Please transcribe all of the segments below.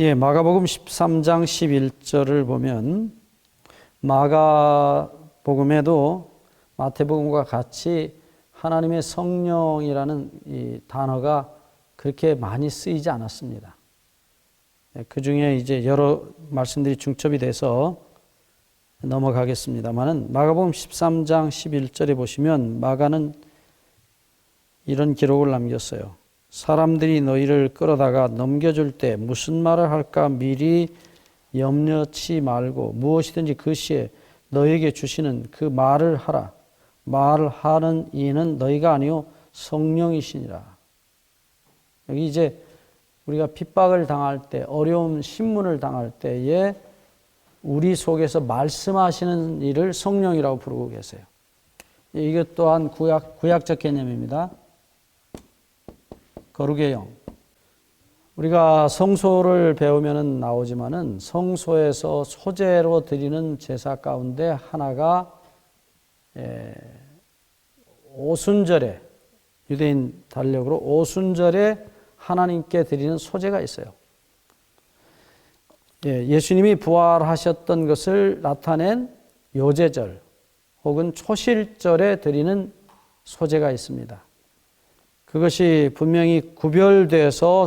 예, 마가복음 13장 11절을 보면 마가복음에도 마태복음과 같이 하나님의 성령이라는 이 단어가 그렇게 많이 쓰이지 않았습니다. 그 중에 이제 여러 말씀들이 중첩이 돼서 넘어가겠습니다만은 마가복음 13장 11절에 보시면 마가는 이런 기록을 남겼어요. 사람들이 너희를 끌어다가 넘겨줄 때 무슨 말을 할까 미리 염려치 말고 무엇이든지 그 시에 너희에게 주시는 그 말을 하라. 말하는 이는 너희가 아니요 성령이시니라. 여기 이제 우리가 핍박을 당할 때, 어려운 신문을 당할 때에 우리 속에서 말씀하시는 일을 성령이라고 부르고 계세요. 이것 또한 구약적 개념입니다. 거룩의 영. 우리가 성소를 배우면 나오지만은 성소에서 소제로 드리는 제사 가운데 하나가 오순절에, 유대인 달력으로 오순절에 하나님께 드리는 소제가 있어요. 예수님이 부활하셨던 것을 나타낸 요제절 혹은 초실절에 드리는 소제가 있습니다. 그것이 분명히 구별돼서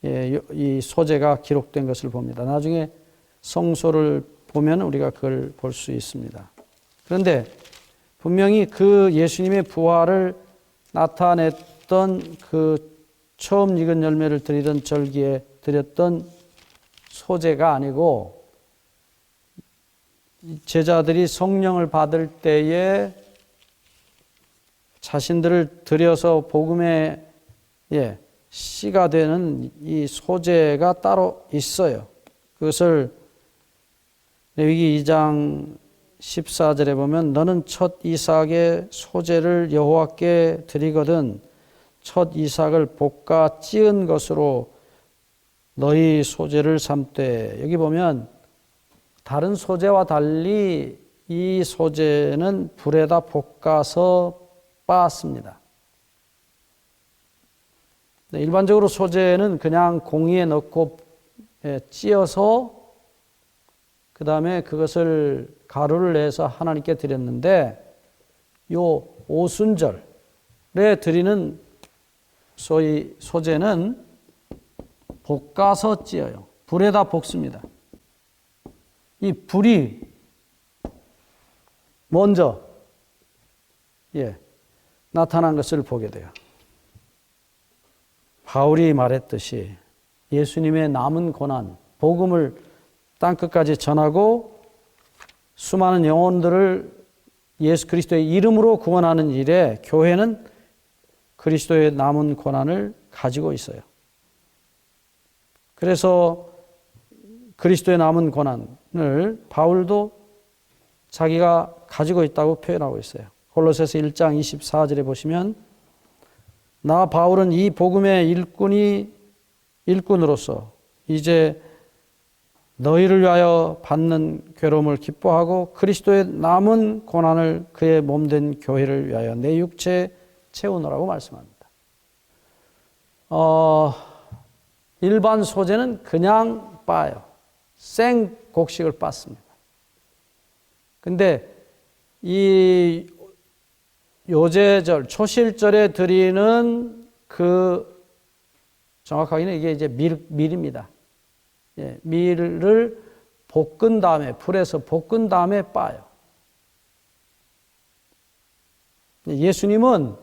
이 소제가 기록된 것을 봅니다. 나중에 성소를 보면 우리가 그걸 볼 수 있습니다. 그런데 분명히 그 예수님의 부활을 나타냈던 그 처음 익은 열매를 드리던 절기에 드렸던 소제가 아니고 제자들이 성령을 받을 때에 자신들을 들여서 복음의 씨가 되는 이 소제가 따로 있어요. 그것을 레위기 2장 14절에 보면 너는 첫 이삭의 소제를 여호와께 드리거든 첫 이삭을 볶아 찌은 것으로 너희 소제를 삼되. 여기 보면 다른 소제와 달리 이 소제는 불에다 볶아서 빻습니다. 일반적으로 소제는 그냥 공의에 넣고 찧어서 그 다음에 그것을 가루를 내서 하나님께 드렸는데 요 오순절에 드리는 소위 소제는 볶아서 찧어요. 불에다 볶습니다. 이 불이 먼저 나타난 것을 보게 돼요. 바울이 말했듯이 예수님의 남은 고난, 복음을 땅끝까지 전하고 수많은 영혼들을 예수 그리스도의 이름으로 구원하는 일에 교회는 그리스도의 남은 고난을 가지고 있어요. 그래서 그리스도의 남은 고난을 바울도 자기가 가지고 있다고 표현하고 있어요. 골로새서 1장 24절에 보시면 나 바울은 이 복음의 일꾼으로서 이제 너희를 위하여 받는 괴로움을 기뻐하고 그리스도의 남은 고난을 그의 몸된 교회를 위하여 내 육체에 채우노라고 말씀합니다. 일반 소제는 그냥 빻아요. 생 곡식을 빻습니다. 근데 이 요제절, 초실절에 드리는 정확하게는 이게 이제 밀입니다. 밀을 볶은 다음에, 불에서 볶은 다음에 빻아요. 예수님은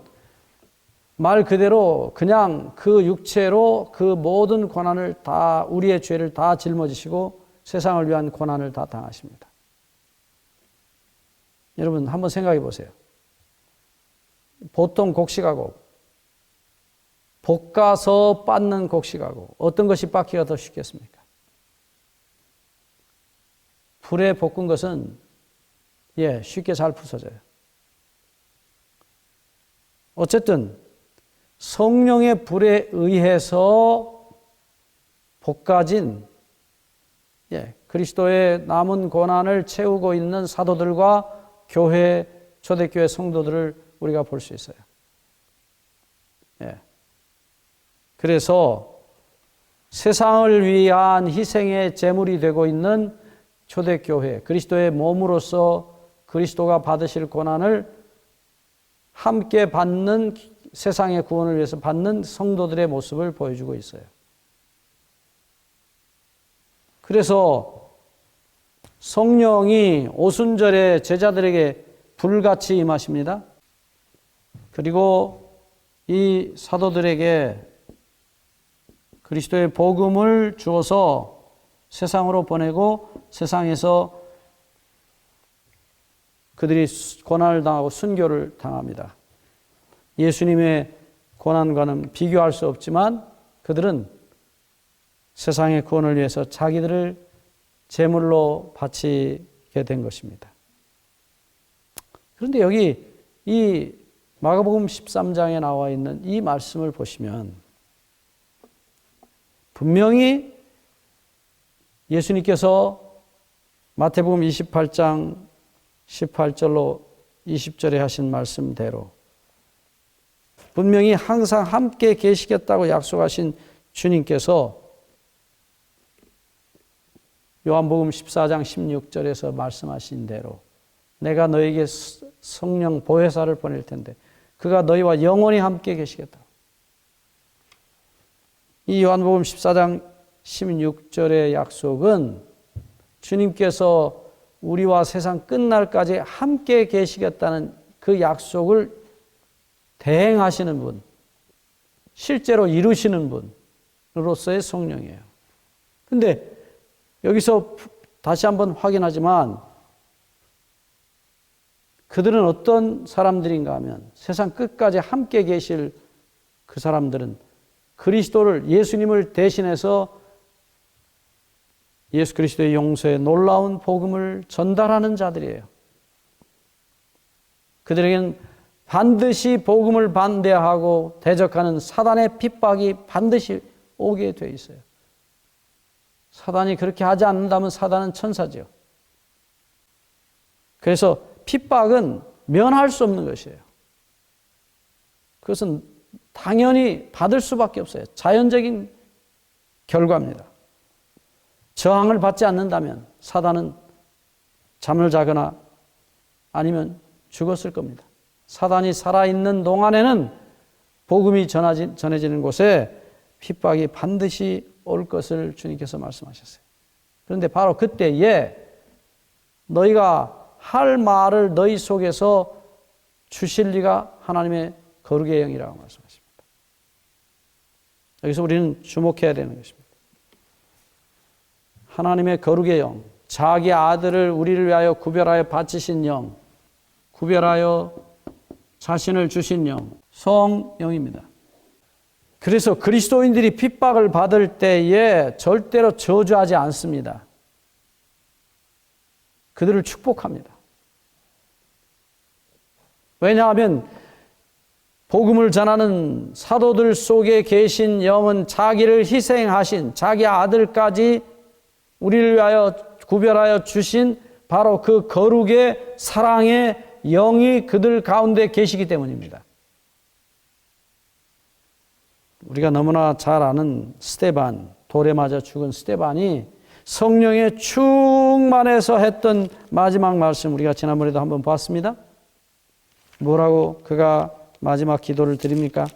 말 그대로 그냥 그 육체로 그 모든 고난을 다, 우리의 죄를 다 짊어지시고 세상을 위한 고난을 다 당하십니다. 여러분 한번 생각해 보세요. 보통 곡식하고 볶아서 빻는 곡식하고 어떤 것이 빻기가 더 쉽겠습니까? 불에 볶은 것은 쉽게 잘 부서져요. 어쨌든 성령의 불에 의해서 볶아진 그리스도의 남은 고난을 채우고 있는 사도들과 교회, 초대교회 성도들을 우리가 볼 수 있어요. 그래서 세상을 위한 희생의 제물이 되고 있는 초대교회, 그리스도의 몸으로서 그리스도가 받으실 고난을 함께 받는, 세상의 구원을 위해서 받는 성도들의 모습을 보여주고 있어요. 그래서 성령이 오순절에 제자들에게 불같이 임하십니다. 그리고 이 사도들에게 그리스도의 복음을 주어서 세상으로 보내고 세상에서 그들이 고난을 당하고 순교를 당합니다. 예수님의 고난과는 비교할 수 없지만 그들은 세상의 구원을 위해서 자기들을 제물로 바치게 된 것입니다. 그런데 여기 이 마가복음 13장에 나와 있는 이 말씀을 보시면 분명히 예수님께서 마태복음 28장 18절로 20절에 하신 말씀대로 분명히 항상 함께 계시겠다고 약속하신 주님께서 요한복음 14장 16절에서 말씀하신 대로 내가 너에게 성령 보혜사를 보낼 텐데 그가 너희와 영원히 함께 계시겠다. 이 요한복음 14장 16절의 약속은 주님께서 우리와 세상 끝날까지 함께 계시겠다는 그 약속을 대행하시는 분, 실제로 이루시는 분으로서의 성령이에요. 그런데 여기서 다시 한번 확인하지만 그들은 어떤 사람들인가 하면 세상 끝까지 함께 계실 그 사람들은 그리스도를, 예수님을 대신해서 예수 그리스도의 용서의 놀라운 복음을 전달하는 자들이에요. 그들에게는 반드시 복음을 반대하고 대적하는 사단의 핍박이 반드시 오게 돼 있어요. 사단이 그렇게 하지 않는다면 사단은 천사죠. 그래서 핍박은 면할 수 없는 것이에요. 그것은 당연히 받을 수밖에 없어요. 자연적인 결과입니다. 저항을 받지 않는다면 사단은 잠을 자거나 아니면 죽었을 겁니다. 사단이 살아있는 동안에는 복음이 전해지는 곳에 핍박이 반드시 올 것을 주님께서 말씀하셨어요. 그런데 바로 그때에 너희가 할 말을 너희 속에서 주실 리가 하나님의 거룩의 영이라고 말씀하십니다. 여기서 우리는 주목해야 되는 것입니다. 하나님의 거룩의 영, 자기 아들을 우리를 위하여 구별하여 바치신 영, 구별하여 자신을 주신 영, 성령입니다. 그래서 그리스도인들이 핍박을 받을 때에 절대로 저주하지 않습니다. 그들을 축복합니다. 왜냐하면 복음을 전하는 사도들 속에 계신 영은 자기를 희생하신 자기 아들까지 우리를 위하여 구별하여 주신 바로 그 거룩의 사랑의 영이 그들 가운데 계시기 때문입니다. 우리가 너무나 잘 아는 스데반, 돌에 맞아 죽은 스데반이 성령에 충만해서 했던 마지막 말씀 우리가 지난번에도 한번 봤습니다. 뭐라고 그가 마지막 기도를 드립니까?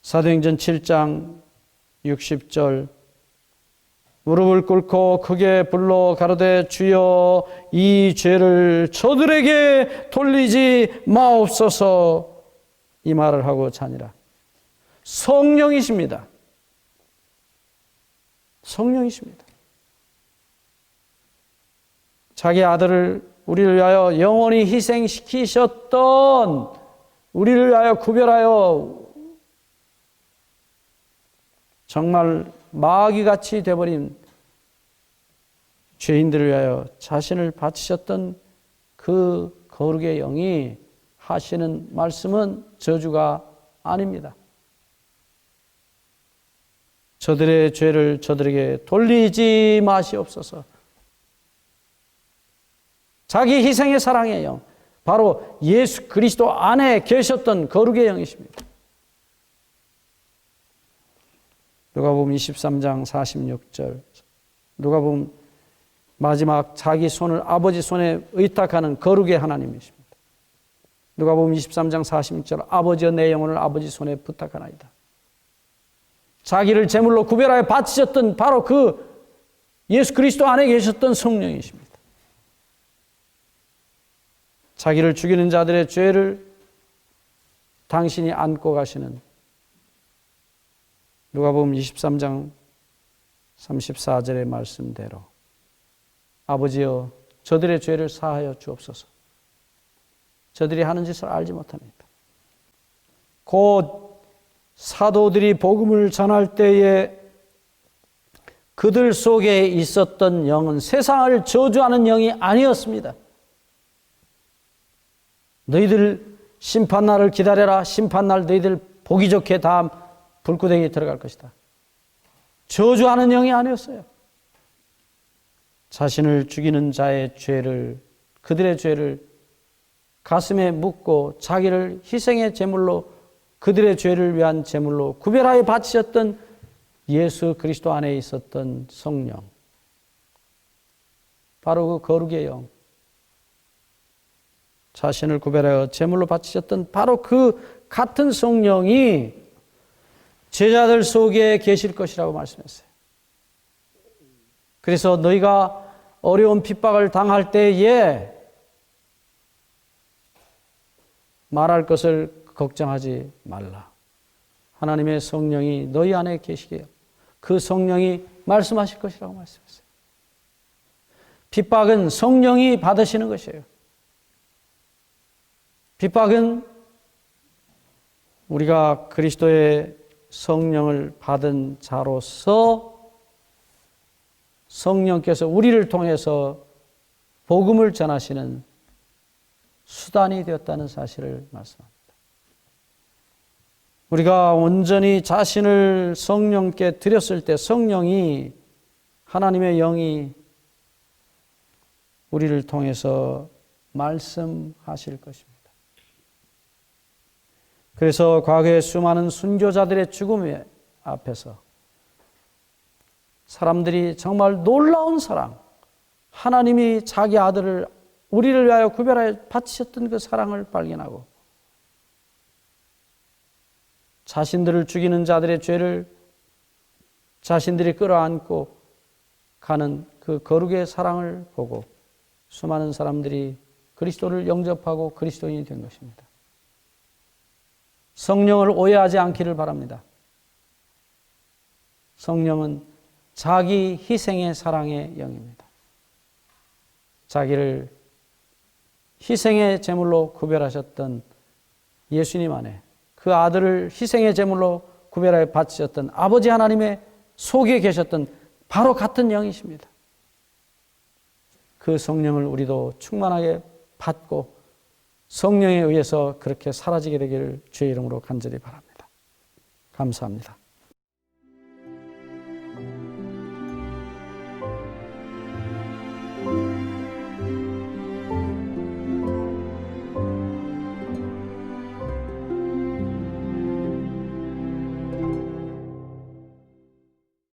사도행전 7장 60절 무릎을 꿇고 크게 불러 가로되 주여 이 죄를 저들에게 돌리지 마옵소서 이 말을 하고 자니라. 성령이십니다. 성령이십니다. 자기 아들을 우리를 위하여 영원히 희생시키셨던 우리를 위하여 구별하여 정말 마귀같이 되어버린 죄인들을 위하여 자신을 바치셨던 그 거룩의 영이 하시는 말씀은 저주가 아닙니다. 저들의 죄를 저들에게 돌리지 마시옵소서. 자기 희생의 사랑의 영, 바로 예수 그리스도 안에 계셨던 거룩의 영이십니다. 누가복음 23장 46절. 누가복음 마지막 자기 손을 아버지 손에 의탁하는 거룩의 하나님이십니다. 누가복음 23장 46절. 아버지여 내 영혼을 아버지 손에 부탁하나이다. 자기를 제물로 구별하여 바치셨던 바로 그 예수 그리스도 안에 계셨던 성령이십니다. 자기를 죽이는 자들의 죄를 당신이 안고 가시는 누가복음 23장 34절의 말씀대로 아버지여 저들의 죄를 사하여 주옵소서. 저들이 하는 짓을 알지 못합니다. 곧 사도들이 복음을 전할 때에 그들 속에 있었던 영은 세상을 저주하는 영이 아니었습니다. 너희들 심판날을 기다려라. 심판날 너희들 보기 좋게 다음 불구덩이에 들어갈 것이다. 저주하는 영이 아니었어요. 자신을 죽이는 자의 죄를, 그들의 죄를 가슴에 묻고 자기를 희생의 제물로, 그들의 죄를 위한 제물로 구별하여 바치셨던 예수 그리스도 안에 있었던 성령, 바로 그 거룩의 영, 자신을 구별하여 제물로 바치셨던 바로 그 같은 성령이 제자들 속에 계실 것이라고 말씀했어요. 그래서 너희가 어려운 핍박을 당할 때에 말할 것을 걱정하지 말라. 하나님의 성령이 너희 안에 계시게 그 성령이 말씀하실 것이라고 말씀했어요. 핍박은 성령이 받으시는 것이에요. 핍박은 우리가 그리스도의 성령을 받은 자로서 성령께서 우리를 통해서 복음을 전하시는 수단이 되었다는 사실을 말씀합니다. 우리가 온전히 자신을 성령께 드렸을 때 성령이, 하나님의 영이 우리를 통해서 말씀하실 것입니다. 그래서 과거의 수많은 순교자들의 죽음 앞에서 사람들이 정말 놀라운 사랑, 하나님이 자기 아들을 우리를 위하여 구별하여 바치셨던 그 사랑을 발견하고 자신들을 죽이는 자들의 죄를 자신들이 끌어안고 가는 그 거룩의 사랑을 보고 수많은 사람들이 그리스도를 영접하고 그리스도인이 된 것입니다. 성령을 오해하지 않기를 바랍니다. 성령은 자기 희생의 사랑의 영입니다. 자기를 희생의 제물로 구별하셨던 예수님 안에 그 아들을 희생의 제물로 구별하여 바치셨던 아버지 하나님의 속에 계셨던 바로 같은 영이십니다. 그 성령을 우리도 충만하게 받고 성령에 의해서 그렇게 사라지게 되기를 주의 이름으로 간절히 바랍니다. 감사합니다.